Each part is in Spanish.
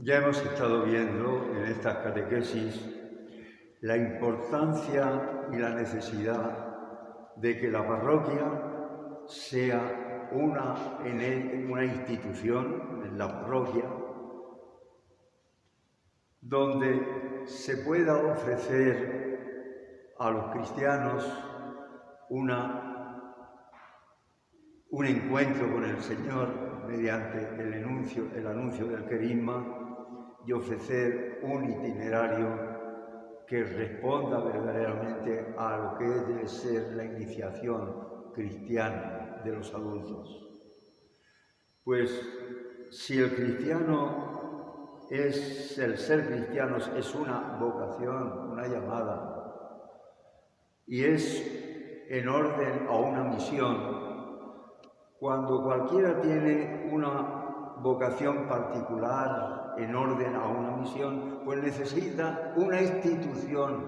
Ya hemos estado viendo en estas catequesis la importancia y la necesidad de que la parroquia sea una institución, en la parroquia, donde se pueda ofrecer a los cristianos un encuentro con el Señor mediante el anuncio del querigma, y ofrecer un itinerario que responda verdaderamente a lo que debe ser la iniciación cristiana de los adultos. Pues si el ser cristiano es una vocación, una llamada, y es en orden a una misión, cuando cualquiera tiene una vocación particular en orden a una misión, pues necesita una institución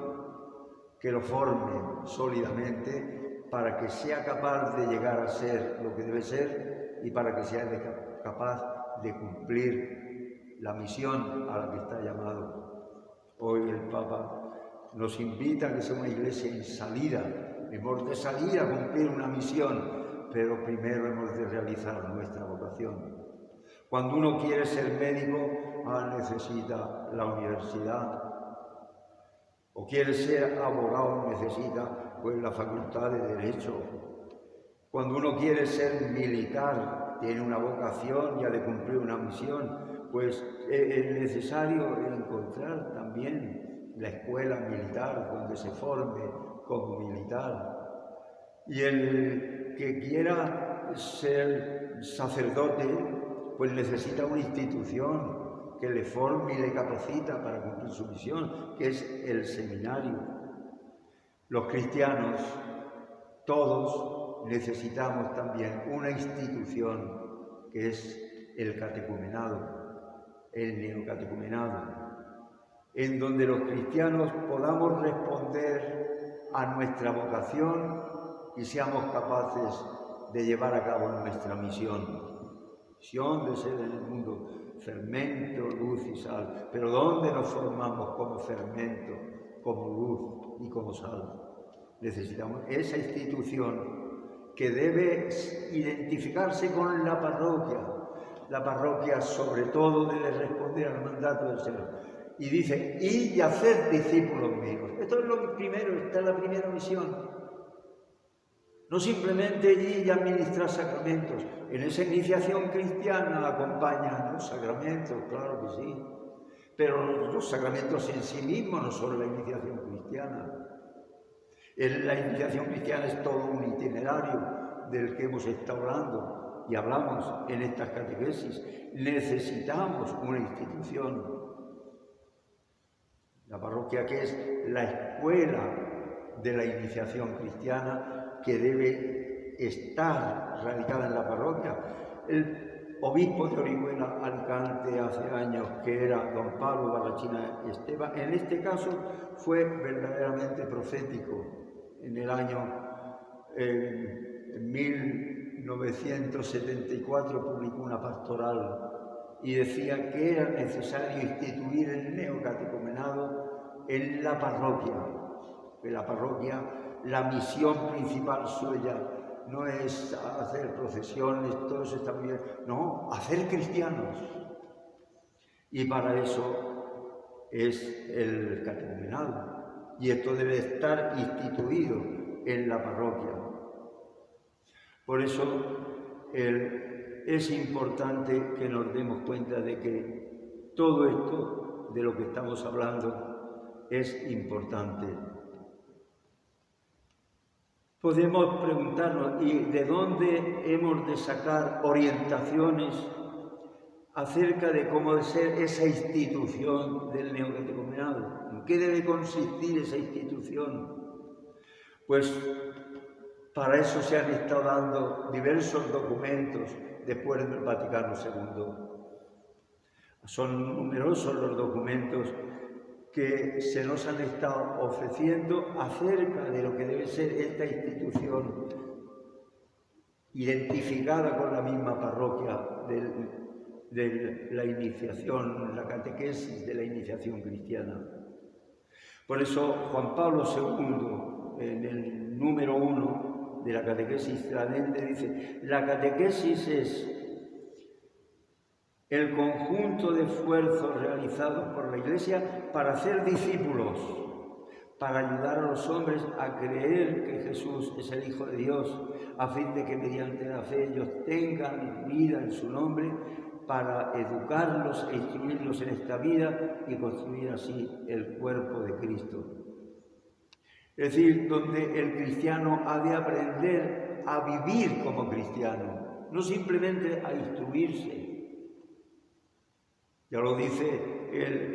que lo forme sólidamente para que sea capaz de llegar a ser lo que debe ser y para que sea capaz de cumplir la misión a la que está llamado. Hoy el Papa nos invita a que sea una iglesia en salida. Hemos de salir a cumplir una misión, pero primero hemos de realizar nuestra vocación. Cuando uno quiere ser médico, necesita la universidad. O quiere ser abogado, necesita pues la facultad de Derecho. Cuando uno quiere ser militar, tiene una vocación y ha de cumplir una misión, pues es necesario encontrar también la escuela militar donde se forme como militar. Y el que quiera ser sacerdote, pues necesita una institución que le forme y le capacita para cumplir su misión, que es el seminario. Los cristianos, todos, necesitamos también una institución que es el catecumenado, el neocatecumenado, en donde los cristianos podamos responder a nuestra vocación y seamos capaces de llevar a cabo nuestra misión. Misión de ser en el mundo fermento, luz y sal. Pero ¿dónde nos formamos como fermento, como luz y como sal? Necesitamos esa institución que debe identificarse con la parroquia. La parroquia sobre todo debe responder al mandato del Señor. Y dice, id y haced discípulos míos. Esto es lo primero, esta es la primera misión. No simplemente ir y administrar sacramentos. En esa iniciación cristiana acompañan los sacramentos, claro que sí. Pero los sacramentos en sí mismos no son la iniciación cristiana. La iniciación cristiana es todo un itinerario del que hemos estado hablando y hablamos en estas catequesis. Necesitamos una institución. La parroquia, que es la escuela de la iniciación cristiana, que debe estar radicada en la parroquia. El obispo de Orihuela, Alicante, hace años, que era don Pablo Barrachina Esteban, en este caso fue verdaderamente profético. En el año 1974 publicó una pastoral y decía que era necesario instituir el neocatecumenado en la parroquia. En la parroquia, la misión principal suya no es hacer procesiones, todo eso está bien, no, hacer cristianos. Y para eso es el catecumenado. Y esto debe estar instituido en la parroquia. Por eso es importante que nos demos cuenta de que todo esto de lo que estamos hablando es importante. Podemos preguntarnos, ¿y de dónde hemos de sacar orientaciones acerca de cómo debe ser esa institución del neocatecumenado? ¿En qué debe consistir esa institución? Pues para eso se han estado dando diversos documentos después del Vaticano II. Son numerosos los documentos que se nos han estado ofreciendo acerca de lo que debe ser esta institución, identificada con la misma parroquia del de la iniciación, la catequesis de la iniciación cristiana. Por eso Juan Pablo II, en el número 1 de la catequesis tridente, dice: la catequesis es el conjunto de esfuerzos realizados por la Iglesia para hacer discípulos, para ayudar a los hombres a creer que Jesús es el Hijo de Dios, a fin de que mediante la fe ellos tengan vida en su nombre, para educarlos e instruirlos en esta vida y construir así el cuerpo de Cristo. Es decir, donde el cristiano ha de aprender a vivir como cristiano, no simplemente a instruirse. Ya lo dice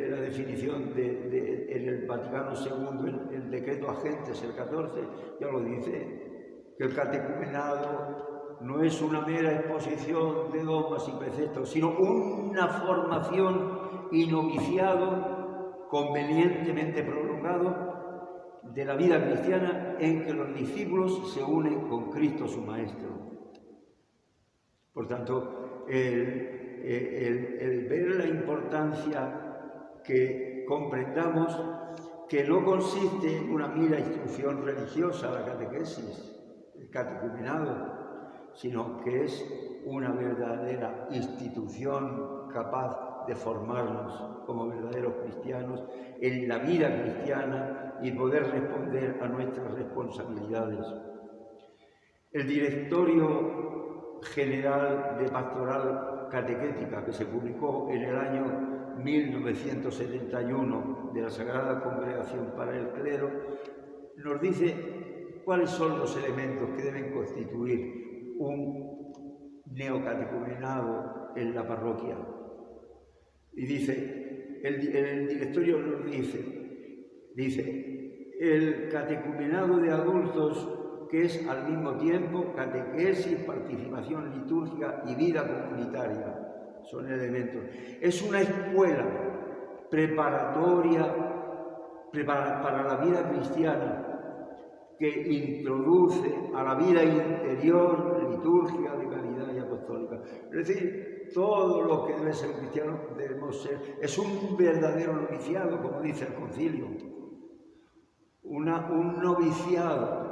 la definición en el Vaticano II, el decreto Agentes, el 14, ya lo dice, que el catecumenado no es una mera exposición de dogmas y preceptos, sino una formación y noviciado convenientemente prolongado de la vida cristiana en que los discípulos se unen con Cristo su Maestro. Por tanto, el ver la importancia, que comprendamos que no consiste en una mera instrucción religiosa, la catequesis, el catecumenado, sino que es una verdadera institución capaz de formarnos como verdaderos cristianos en la vida cristiana y poder responder a nuestras responsabilidades. El Directorio General de Pastoral Catequética, que se publicó en el año 1971 de la Sagrada Congregación para el Clero, nos dice cuáles son los elementos que deben constituir un neocatecumenado en la parroquia. Y dice, el directorio nos dice, el catecumenado de adultos, que es al mismo tiempo catequesis, participación litúrgica y vida comunitaria. Son elementos. Es una escuela preparatoria para la vida cristiana que introduce a la vida interior litúrgica de caridad y apostólica. Es decir, todo lo que debe ser cristiano debemos ser. Es un verdadero noviciado, como dice el concilio. Un noviciado.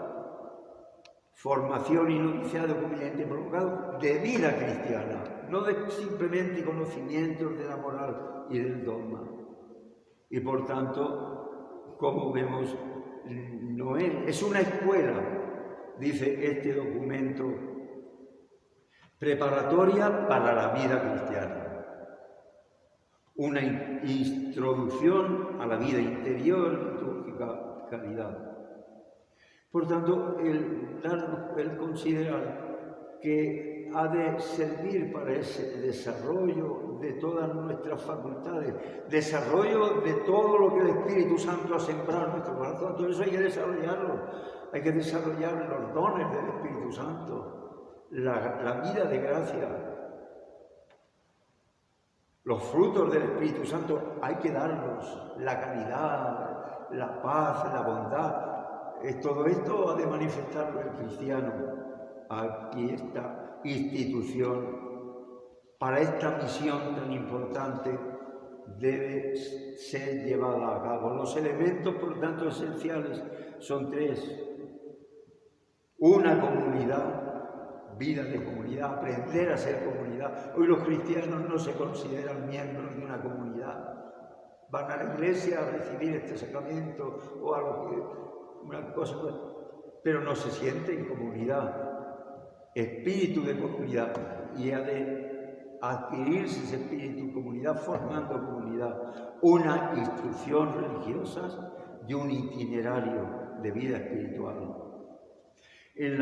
Formación y noviciado conveniente prolongado de vida cristiana, no de simplemente conocimientos de la moral y del dogma. Y por tanto, como vemos, no es una escuela, dice este documento, preparatoria para la vida cristiana. Una introducción a la vida interior, litúrgica, caridad. Por tanto, el considerar que ha de servir para ese desarrollo de todas nuestras facultades, desarrollo de todo lo que el Espíritu Santo ha sembrado en nuestro corazón. Todo eso hay que desarrollarlo, hay que desarrollar los dones del Espíritu Santo, la vida de gracia, los frutos del Espíritu Santo hay que darlos, la caridad, la paz, la bondad. Todo esto ha de manifestarlo el cristiano. Aquí esta institución, para esta misión tan importante, debe ser llevada a cabo. Los elementos, por tanto, esenciales son tres. Una comunidad, vida de comunidad, aprender a ser comunidad. Hoy los cristianos no se consideran miembros de una comunidad. Van a la iglesia a recibir este sacramento o a lo que... una cosa, pero no se siente en comunidad, espíritu de comunidad, y ha de adquirirse ese espíritu de comunidad formando comunidad, una instrucción religiosa y un itinerario de vida espiritual. El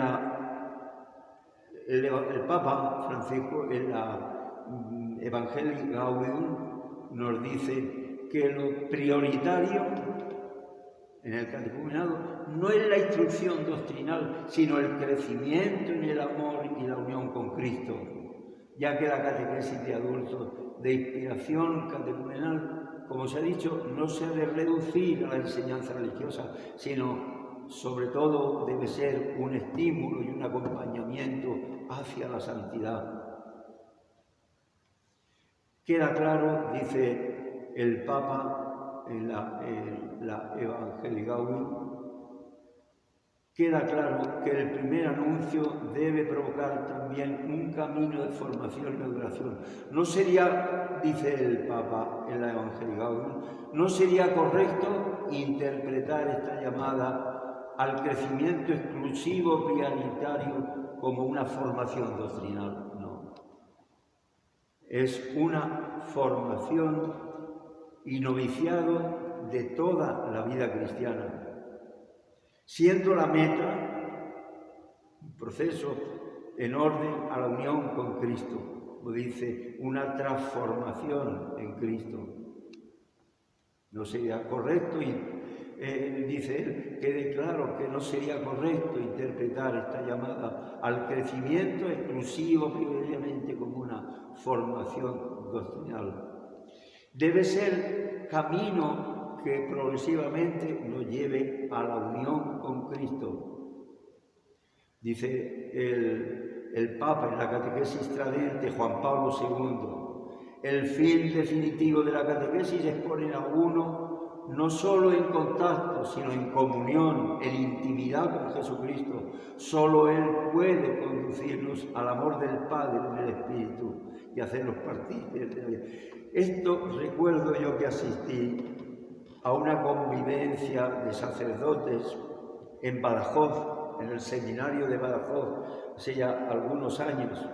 Papa Francisco en la Evangelii Gaudium nos dice que lo prioritario en el catecumenado no es la instrucción doctrinal, sino el crecimiento en el amor y la unión con Cristo, ya que la catequesis de adultos de inspiración catecumenal, como se ha dicho, no se ha de reducir a la enseñanza religiosa, sino sobre todo debe ser un estímulo y un acompañamiento hacia la santidad. Queda claro, dice el Papa en la Evangelii Gaudium, queda claro que el primer anuncio debe provocar también un camino de formación y maduración. No sería, dice el Papa en la Evangelii Gaudium, no sería correcto interpretar esta llamada al crecimiento exclusivo prioritario como una formación doctrinal. No. Es una formación y noviciado de toda la vida cristiana, siendo la meta un proceso en orden a la unión con Cristo, como dice, una transformación en Cristo. No sería correcto, dice él, quede claro que no sería correcto interpretar esta llamada al crecimiento exclusivo prioritariamente como una formación doctrinal. Debe ser camino que progresivamente nos lleve a la unión con Cristo. Dice el Papa en la catequesis tradente Juan Pablo II, el fin definitivo de la catequesis es poner a uno no solo en contacto, sino en comunión, en intimidad con Jesucristo. Solo Él puede conducirnos al amor del Padre en el Espíritu y hacernos partícipes de la vida. Esto recuerdo yo que asistí a una convivencia de sacerdotes en Badajoz, en el seminario de Badajoz, hace ya algunos años,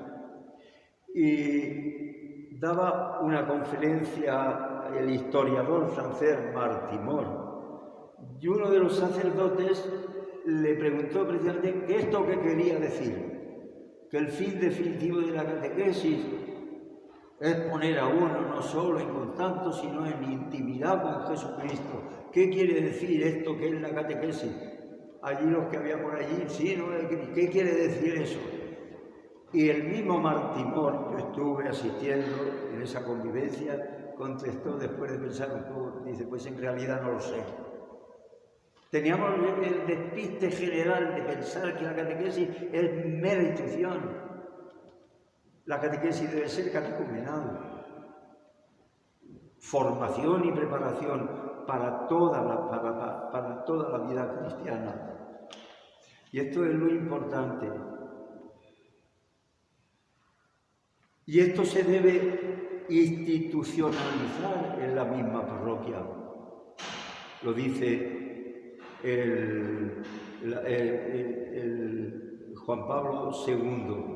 y daba una conferencia el historiador francés Martimor, y uno de los sacerdotes le preguntó precisamente que esto qué quería decir, que el fin definitivo de la catequesis es poner a uno no solo en contacto, sino en intimidad con Jesucristo. ¿Qué quiere decir esto que es la catequesis? Allí los que había por allí, sí, ¿no? ¿Qué quiere decir eso? Y el mismo Martimor, yo estuve asistiendo en esa convivencia, contestó después de pensar un poco, dice, pues en realidad no lo sé. Teníamos el despiste general de pensar que la catequesis es mera instrucción. La catequesis debe ser catecumenal, formación y preparación para toda la vida cristiana. Y esto es lo importante. Y esto se debe institucionalizar en la misma parroquia. Lo dice el Juan Pablo II.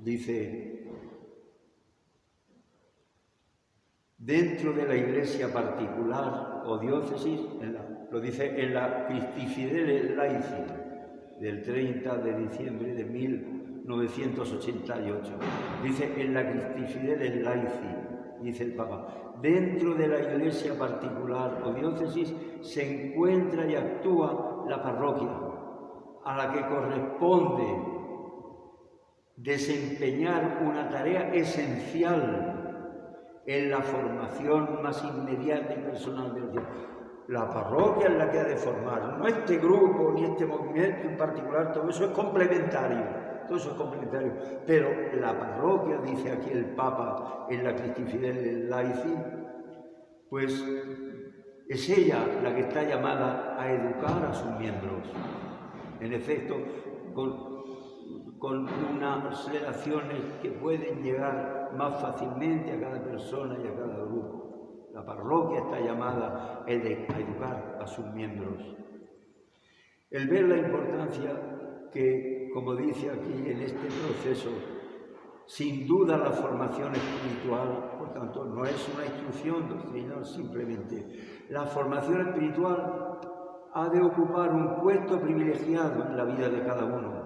Dice, dentro de la iglesia particular o diócesis, lo dice en la Christi Fidei Laici del 30 de diciembre de 1988, dice en la Christi Fidei Laici, dice el Papa, dentro de la iglesia particular o diócesis se encuentra y actúa la parroquia, a la que corresponde desempeñar una tarea esencial en la formación más inmediata y personal de los días. La parroquia es la que ha de formar, no este grupo ni este movimiento en particular, todo eso es complementario, pero la parroquia, dice aquí el Papa en la Christi Fidei Laici, pues es ella la que está llamada a educar a sus miembros, en efecto, con unas relaciones que pueden llegar más fácilmente a cada persona y a cada grupo. La parroquia está llamada a educar a sus miembros. El ver la importancia que, como dice aquí en este proceso, sin duda la formación espiritual, por tanto, no es una instrucción doctrinal simplemente. La formación espiritual ha de ocupar un puesto privilegiado en la vida de cada uno.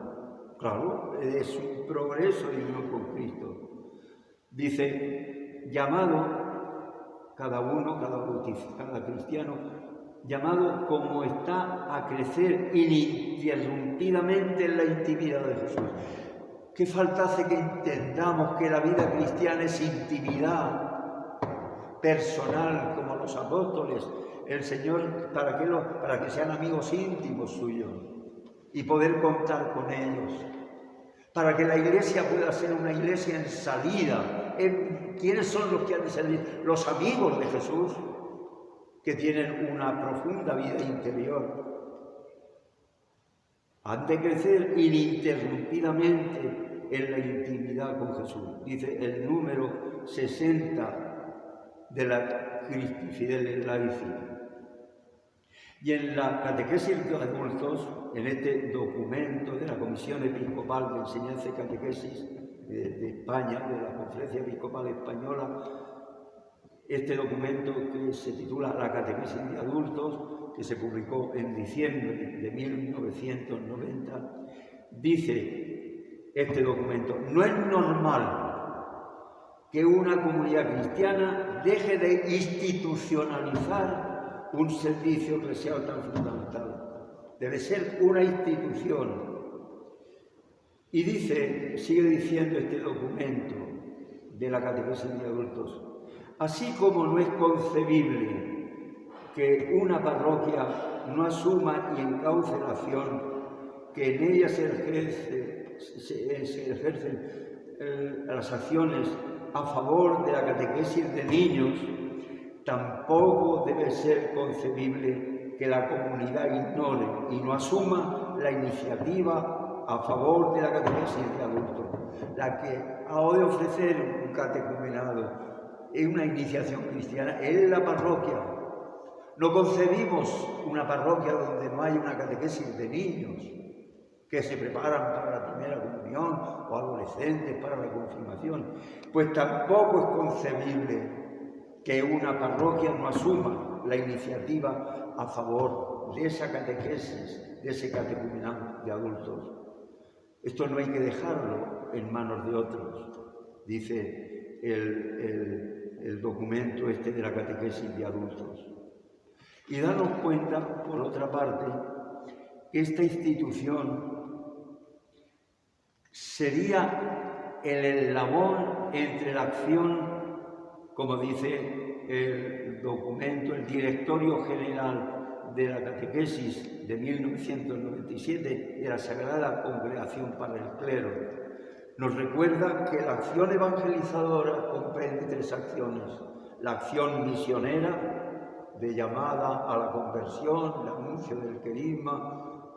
Claro, es un progreso de unión con Cristo. Dice, llamado cada uno, cada cristiano, llamado como está a crecer ininterrumpidamente en la intimidad de Jesús. ¿Qué falta hace que entendamos que la vida cristiana es intimidad personal, como los apóstoles, el Señor, para que sean amigos íntimos suyos y poder contar con ellos, para que la iglesia pueda ser una iglesia en salida, en ¿Quiénes son los que han de servir? Los amigos de Jesús, que tienen una profunda vida interior. Han de crecer ininterrumpidamente en la intimidad con Jesús. Dice el número 60 de la Christi Fideles Laici. Y en la catequesis de adultos, en este documento de la Comisión Episcopal de Enseñanza y Catequesis de España, de la Conferencia Episcopal Española, este documento que se titula La Catequesis de Adultos, que se publicó en diciembre de 1990, dice este documento: no es normal que una comunidad cristiana deje de institucionalizar un servicio eclesial tan fundamental. Debe ser una institución. Y dice, sigue diciendo este documento de la Catequesis de Adultos: así como no es concebible que una parroquia no asuma y encauce la acción que en ella se ejercen las acciones a favor de la catequesis de niños, tampoco debe ser concebible que la comunidad ignore y no asuma la iniciativa a favor de la catequesis de adultos. La que ha de ofrecer un catecumenado es una iniciación cristiana, es la parroquia. No concebimos una parroquia donde no hay una catequesis de niños que se preparan para la primera comunión o adolescentes para la confirmación. Pues tampoco es concebible que una parroquia no asuma la iniciativa a favor de esa catequesis, de ese catecumenado de adultos. Esto no hay que dejarlo en manos de otros, dice el documento este de la catequesis de adultos. Y darnos cuenta, por otra parte, que esta institución sería el eslabón entre la acción, como dice el documento, el Directorio General de la Catequesis de 1997 de la Sagrada Congregación para el Clero. Nos recuerda que la acción evangelizadora comprende tres acciones: la acción misionera, de llamada a la conversión, el anuncio del querigma,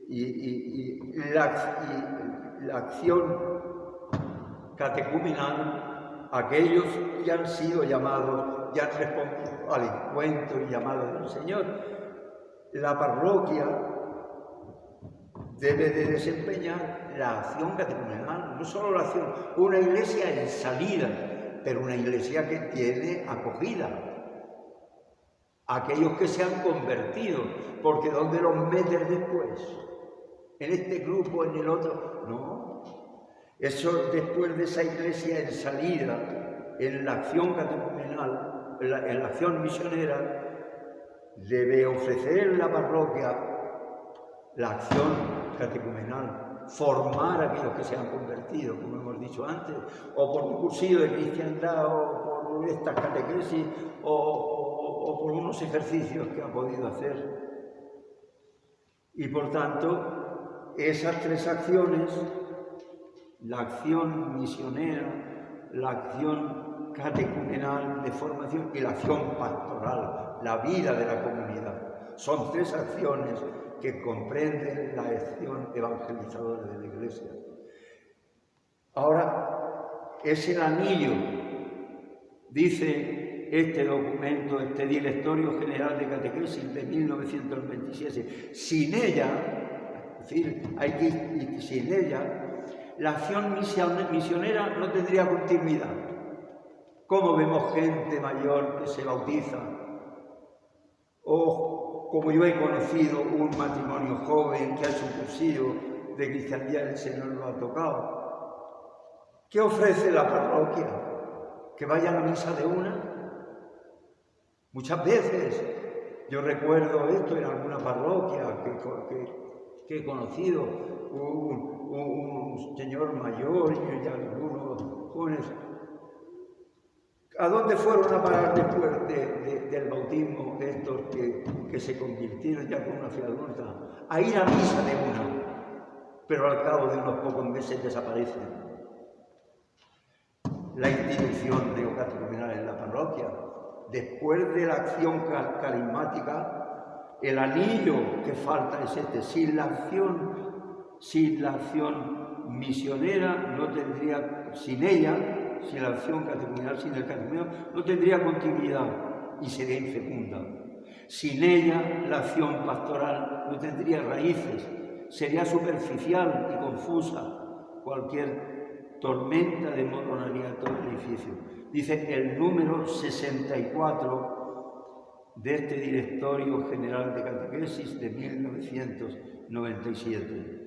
y la acción catecumenal, aquellos que han sido llamados, ya han respondido al encuentro y llamado del Señor. La parroquia debe de desempeñar la acción catecumenal, no solo la acción, una iglesia en salida, pero una iglesia que tiene acogida. Aquellos que se han convertido, porque ¿dónde los metes después? ¿En este grupo, en el otro? No. Eso después de esa iglesia en salida, en la acción catecumenal, en la acción misionera, debe ofrecer la parroquia la acción catecumenal, formar a aquellos que se han convertido, como hemos dicho antes, o por un cursillo de cristiandad, o por estas catequesis, o por unos ejercicios que ha podido hacer. Y por tanto, esas tres acciones, la acción misionera, la acción catecumenal de formación y la acción pastoral, la vida de la comunidad, son tres acciones que comprenden la acción evangelizadora de la Iglesia. Ahora, es el anillo, dice este documento, este Directorio General de Catequesis de 1927. Sin ella, es decir, sin ella, la acción misionera no tendría continuidad. ¿Cómo vemos gente mayor que se bautiza? O, como yo he conocido, un matrimonio joven que ha hecho un cursillo de cristiandad, el Señor lo ha tocado. ¿Qué ofrece la parroquia? ¿Que vayan a misa de una? Muchas veces, yo recuerdo esto en alguna parroquia que he conocido, un señor mayor y algunos jóvenes. ¿A dónde fueron a parar después del bautismo estos que se convirtieron ya con una fe adulta? A ir a misa de una, pero al cabo de unos pocos meses desaparecen. la institución neocatecumenal en la parroquia. Después de la acción carismática, el anillo que falta es este. Sin la acción misionera no tendría, sin ella, sin la acción catecumenal, sin el catecumenado, no tendría continuidad y sería infecunda. Sin ella, la acción pastoral no tendría raíces, sería superficial y confusa. Cualquier tormenta desmoronaría todo el edificio. Dice el número 64 de este Directorio General de Catequesis de 1997.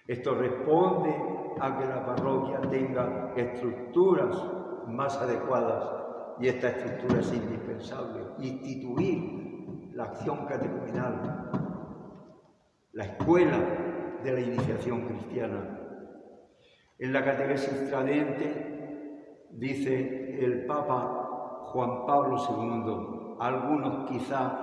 Esto responde a que la parroquia tenga estructuras más adecuadas, y esta estructura es indispensable. Instituir la acción catecumenal, la escuela de la iniciación cristiana. En la catequesis tradente dice el Papa Juan Pablo II, algunos quizá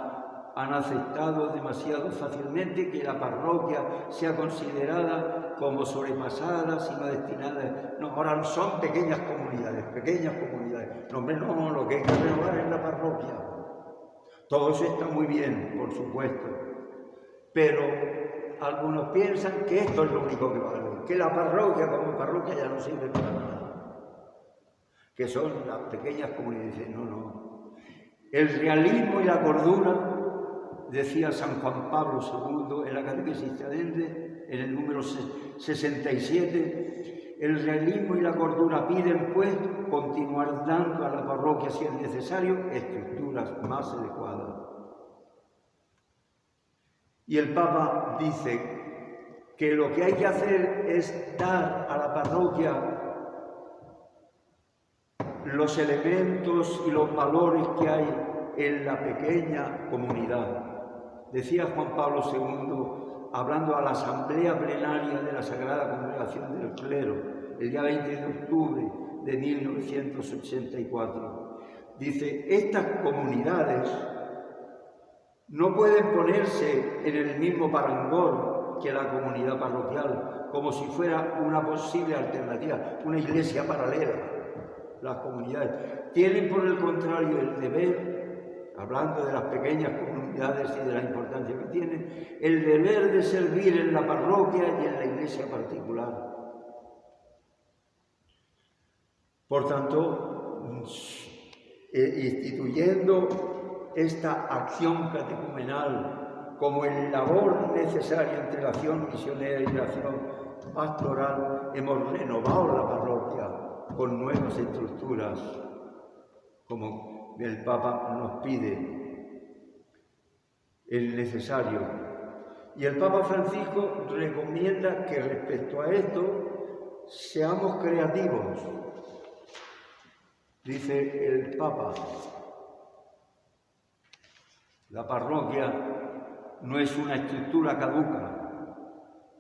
han aceptado demasiado fácilmente que la parroquia sea considerada como sobrepasada, sino destinada. No, ahora son pequeñas comunidades. No, hombre, no, lo que hay que renovar es la parroquia. Todo eso está muy bien, por supuesto, pero algunos piensan que esto es lo único que vale, que la parroquia como parroquia ya no sirve para nada, que son las pequeñas comunidades. No. El realismo y la cordura, decía San Juan Pablo II en la catequesis tradente, en el número 67, el realismo y la cordura piden, pues, continuar dando a la parroquia, si es necesario, estructuras más adecuadas. Y el Papa dice que lo que hay que hacer es dar a la parroquia los elementos y los valores que hay en la pequeña comunidad. Decía Juan Pablo II, hablando a la asamblea plenaria de la Sagrada Congregación del Clero, el día 20 de octubre de 1984, dice, estas comunidades no pueden ponerse en el mismo parangón que la comunidad parroquial, como si fuera una posible alternativa, una iglesia paralela. Las comunidades tienen, por el contrario, el deber, hablando de las pequeñas comunidades y de la importancia que tienen, el deber de servir en la parroquia y en la iglesia particular. Por tanto, instituyendo esta acción catecumenal como el labor necesaria entre la acción misionera y la acción pastoral, hemos renovado la parroquia con nuevas estructuras, como el Papa nos pide, el necesario. Y el Papa Francisco recomienda que respecto a esto seamos creativos. Dice el Papa, la parroquia no es una estructura caduca,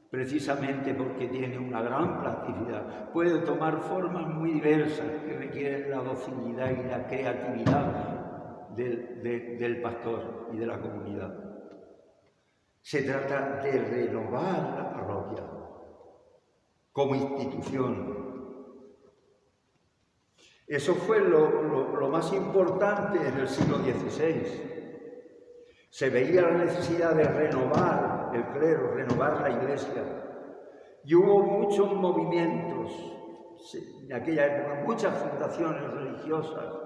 precisamente porque tiene una gran plasticidad. Puede tomar formas muy diversas que requieren la docilidad y la creatividad del pastor y de la comunidad. Se trata de renovar la parroquia como institución. Eso fue lo más importante en el siglo XVI. Se veía la necesidad de renovar el clero, renovar la iglesia. Y hubo muchos movimientos en aquella época, muchas fundaciones religiosas,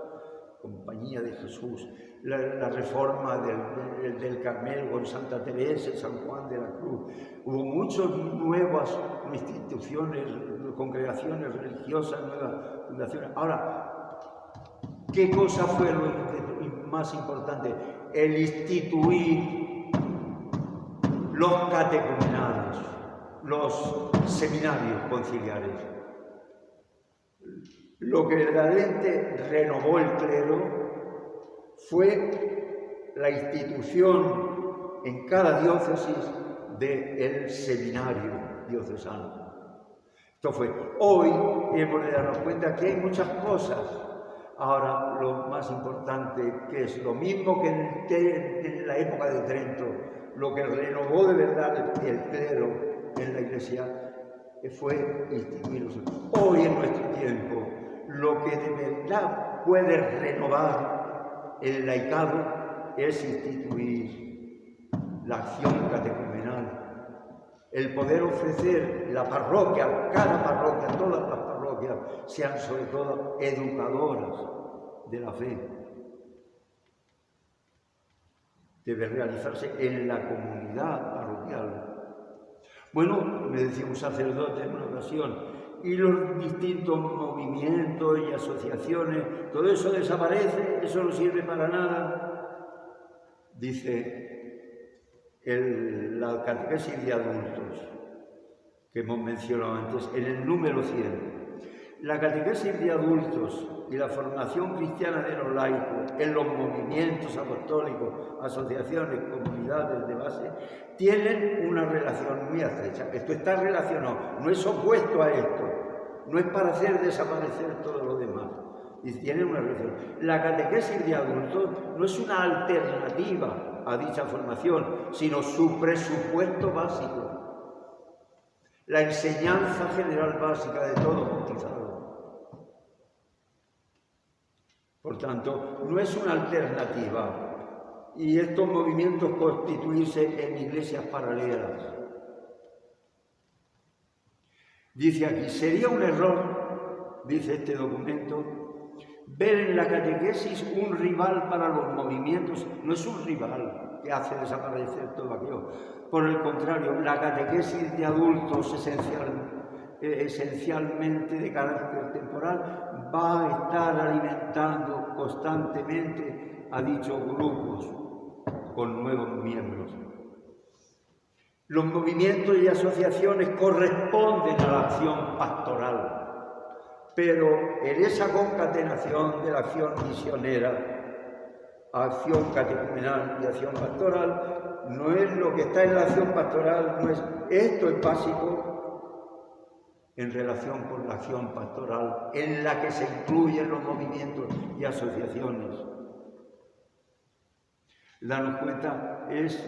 Compañía de Jesús, la reforma del Carmelo con Santa Teresa, San Juan de la Cruz. Hubo muchas nuevas instituciones, congregaciones religiosas, nuevas fundaciones. Ahora, ¿qué cosa fue lo más importante? El instituir los catecumenales, los seminarios conciliares. Lo que verdaderamente renovó el clero fue la institución en cada diócesis del seminario diocesano. Esto fue. Hoy hemos de darnos cuenta que hay muchas cosas. Ahora, lo más importante, que es lo mismo que en la época de Trento, lo que renovó de verdad el clero en la iglesia fue instituirlos. Hoy, en nuestro tiempo, lo que de verdad puede renovar el laicado es instituir la acción catecumenal. El poder ofrecer la parroquia, cada parroquia, todas las parroquias, sean sobre todo educadoras de la fe. Debe realizarse en la comunidad parroquial. Bueno, me decía un sacerdote en una ocasión, y los distintos movimientos y asociaciones, todo eso desaparece, eso no sirve para nada. Dice la catequesis de adultos, que hemos mencionado antes, en el número 100. La catequesis de adultos y la formación cristiana de los laicos en los movimientos apostólicos, asociaciones, comunidades de base, tienen una relación muy estrecha. Esto está relacionado, no es opuesto a esto, no es para hacer desaparecer todo lo demás. Y tienen una relación. La catequesis de adultos no es una alternativa a dicha formación, sino su presupuesto básico. La enseñanza general básica de todo bautizado. Por tanto, no es una alternativa. Y estos movimientos constituirse en iglesias paralelas. Dice aquí, sería un error, dice este documento, ver en la catequesis un rival para los movimientos. No es un rival que hace desaparecer todo aquello. Por el contrario, la catequesis de adultos esencialmente de carácter temporal va a estar alimentando constantemente a dichos grupos con nuevos miembros. Los movimientos y asociaciones corresponden a la acción pastoral, pero en esa concatenación de la acción misionera, acción catecumenal y acción pastoral, no es lo que está en la acción pastoral, no es esto es básico en relación con la acción pastoral, en la que se incluyen los movimientos y asociaciones. Darnos cuenta es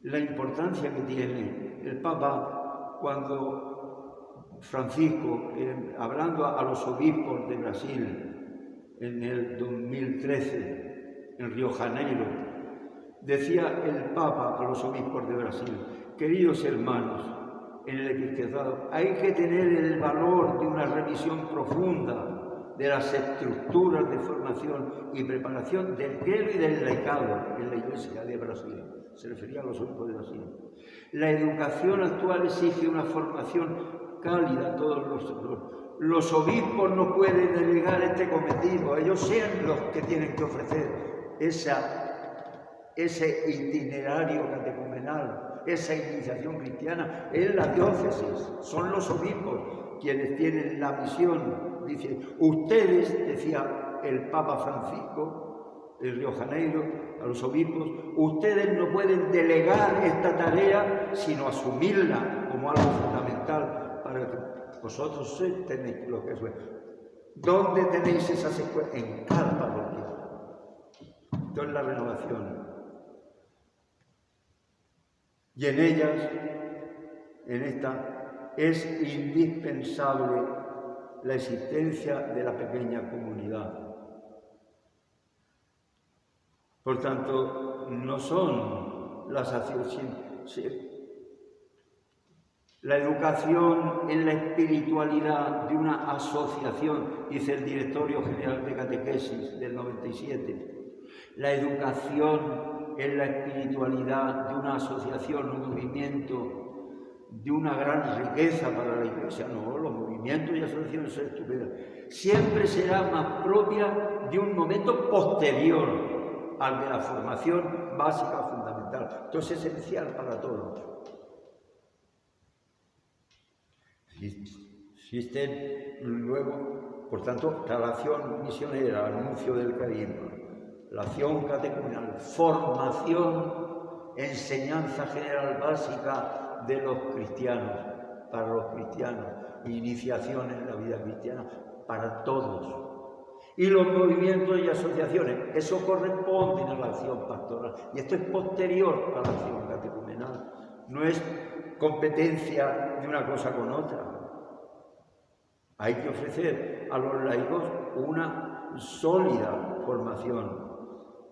la importancia que tiene el Papa cuando Francisco, hablando a los obispos de Brasil en el 2013, en Río Janeiro, decía el Papa a los obispos de Brasil: queridos hermanos, en el episcopado hay que tener el valor de una revisión profunda de las estructuras de formación y preparación del clero y del laicado en la Iglesia de Brasil. Se refería a los obispos de Brasil. La educación actual exige una formación cálida a todos los obispos no pueden delegar este cometido, ellos sean los que tienen que ofrecer ese itinerario catecumenal, esa iniciación cristiana en la diócesis. Son los obispos quienes tienen la misión. Dice, ustedes, decía el Papa Francisco, de Río Janeiro, a los obispos, ustedes no pueden delegar esta tarea, sino asumirla como algo fundamental para que vosotros tenéis lo que es bueno. ¿Dónde tenéis esas escuelas? En cada parroquia. Esto es la renovación. Y en ellas, en esta, es indispensable la existencia de la pequeña comunidad. Por tanto, no son las asociaciones. La educación en la espiritualidad de una asociación, dice el Directorio General de Catequesis del 97. La educación en la espiritualidad de una asociación, un movimiento de una gran riqueza para la Iglesia. No, los movimientos y asociaciones son estupendas. Siempre será más propia de un momento posterior al de la formación básica fundamental. Esto es esencial para todos. Existen luego, por tanto, la acción misionera, anuncio del carisma, la acción catecumenal, formación, enseñanza general básica de los cristianos, para los cristianos, iniciación en la vida cristiana para todos. Y los movimientos y asociaciones, eso corresponde a la acción pastoral. Y esto es posterior a la acción catecumenal, no es competencia de una cosa con otra. Hay que ofrecer a los laicos una sólida formación.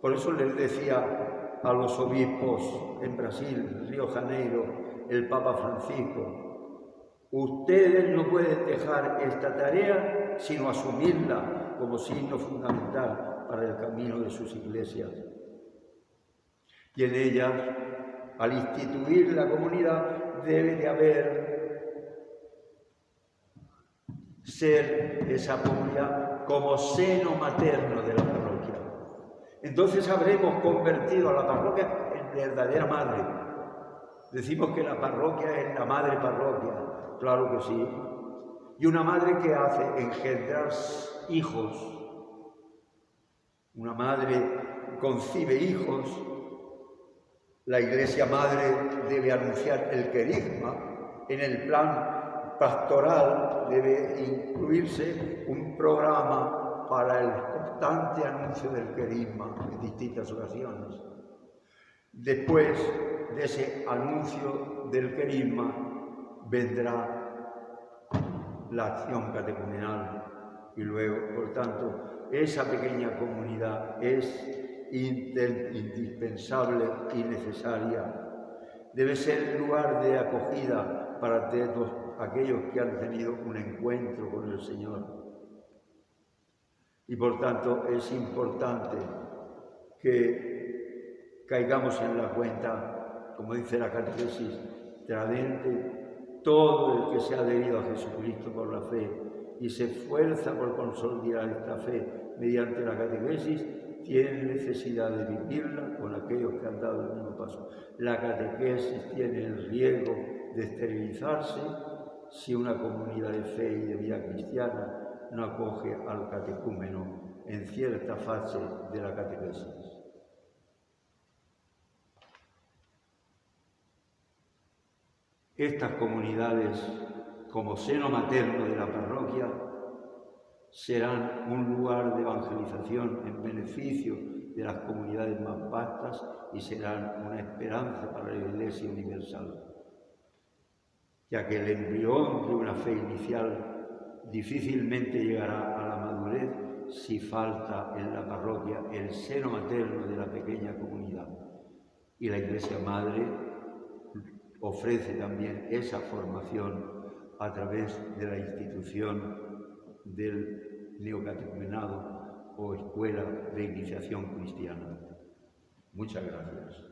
Por eso les decía a los obispos en Brasil, Río de Janeiro, el Papa Francisco: ustedes no pueden dejar esta tarea sino asumirla como signo fundamental para el camino de sus iglesias. Y en ellas, al instituir la comunidad, debe de haber ser esa comunidad como seno materno de la parroquia. Entonces habremos convertido a la parroquia en verdadera madre. Decimos que la parroquia es la madre parroquia, claro que sí. Y una madre que hace engendrar hijos. Una madre concibe hijos. La Iglesia Madre debe anunciar el querigma. En el plan pastoral debe incluirse un programa para el constante anuncio del querigma en distintas ocasiones. Después de ese anuncio del querigma vendrá la acción catecumenal y luego, por tanto, esa pequeña comunidad es indispensable y necesaria. Debe ser lugar de acogida para todos aquellos que han tenido un encuentro con el Señor. Y por tanto es importante que caigamos en la cuenta, como dice la catequesis, tradente: todo el que se ha adherido a Jesucristo por la fe y se esfuerza por consolidar esta fe mediante la catequesis, tiene necesidad de vivirla con aquellos que han dado el mismo paso. La catequesis tiene el riesgo de esterilizarse si una comunidad de fe y de vida cristiana no acoge al catecúmeno en cierta fase de la catequesis. Estas comunidades, como seno materno de la parroquia, serán un lugar de evangelización en beneficio de las comunidades más vastas y serán una esperanza para la Iglesia universal, ya que el embrión de una fe inicial difícilmente llegará a la madurez si falta en la parroquia el seno materno de la pequeña comunidad. Y la Iglesia Madre ofrece también esa formación a través de la institución del neocatecumenado o escuela de iniciación cristiana. Muchas gracias.